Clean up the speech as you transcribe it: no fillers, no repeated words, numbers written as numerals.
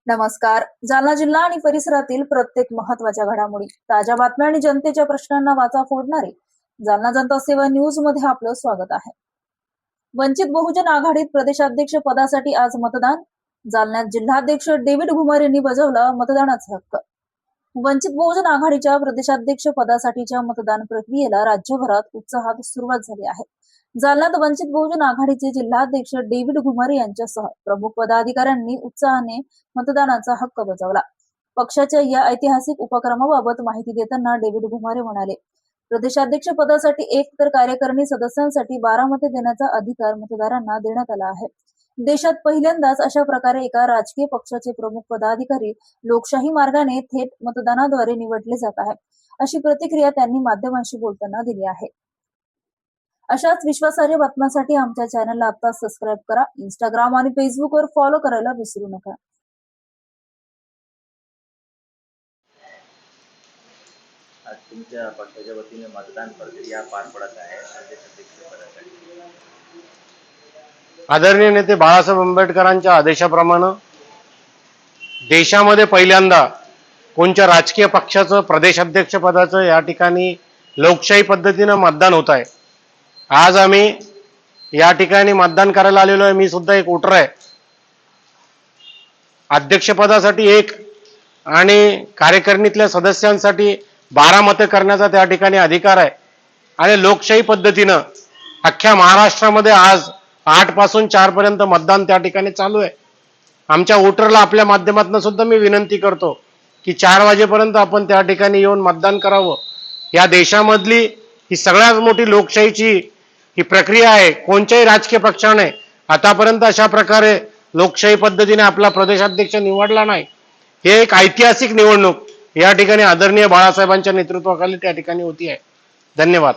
नमस्कार. जालना जिल्हा आणि परिसरातील प्रत्येक महत्त्वाच्या घडामोडी, ताज्या बातम्या आणि जनतेच्या प्रश्नांना वाचा फोडणारे जालना जनता सेवा न्यूज मध्ये आपलं स्वागत आहे. वंचित बहुजन आघाडीत प्रदेशाध्यक्ष पदासाठी आज मतदान. जालन्यात जिल्हाध्यक्ष डेव्हिड घुमार यांनी बजावला मतदानाचा हक्क. वंचित बहुजन आघाडीच्या प्रदेशाध्यक्ष पदासाठीच्या मतदान प्रक्रियेला राज्यभरात उत्साहात सुरुवात झाली आहे. जालन्यात वंचित बहुजन आघाडीचे जिल्हाध्यक्ष डेव्हिड घुमारे यांच्यासह प्रमुख पदाधिकाऱ्यांनी उत्साहाने मतदानाचा हक्क बजावला. पक्षाच्या या ऐतिहासिक उपक्रमाबाबत माहिती देताना डेव्हिड घुमारे म्हणाले, प्रदेशाध्यक्ष पदासाठी 1 तर कार्यकारिणी सदस्यांसाठी 12 मते देण्याचा अधिकार मतदारांना देण्यात आला आहे. देशात पहिल्यांदाच अशा प्रकारे एका राजकीय पक्षाचे प्रमुख पदाधिकारी लोकशाही मार्गाने थेट मतदानाद्वारे निवडले जात आहे, अशी प्रतिक्रिया त्यांनी माध्यमांशी बोलताना दिली आहे. अशाच विश्वासार्ह बातम्यांसाठी आमच्या चॅनलला आता सबस्क्राईब करा. इंस्टाग्राम आणि फेसबुकवर फॉलो करायला विसरू नका. आज तुमच्या पक्षाच्या वतीने मतदान प्रक्रिया पार पडत आहे प्रदेशाध्यक्षपदासाठी. आदरणीय नेते बाळासाहेब आंबेडकरांच्या आदेशाप्रमाणे देशामध्ये पहिल्यांदा कोणत्या राजकीय पक्षाचं प्रदेशाध्यक्ष पदाचं या ठिकाणी लोकशाही पद्धतीनं मतदान होत आहे. आज आम्ही या ठिकाणी मतदान करायला आलेलो आहे. मी सुद्धा एक वोटर आहे. अध्यक्षपदासाठी 1 आणि कार्यकारिणीतल्या सदस्यांसाठी 12 मते करण्याचा त्या ठिकाणी अधिकार आहे. आणि लोकशाही पद्धतीनं अख्ख्या महाराष्ट्रामध्ये आज 8 पासून 4 पर्यंत मतदान त्या ठिकाणी चालू आहे. आमच्या वोटरला आपल्या माध्यमातून सुद्धा मी विनंती करतो की 4 वाजेपर्यंत आपण त्या ठिकाणी येऊन मतदान करावं. या देशामधली ही सगळ्यात मोठी लोकशाहीची ही प्रक्रिया आहे. कोणत्याही राजकीय पक्षाने आतापर्यंत अशा प्रकारे लोकशाही पद्धतीने आपला प्रदेशाध्यक्ष निवडला नाही. हे एक ऐतिहासिक निवडणूक या ठिकाणी आदरणीय बाळासाहेबांच्या नेतृत्वाखाली त्या ठिकाणी होती आहे. धन्यवाद.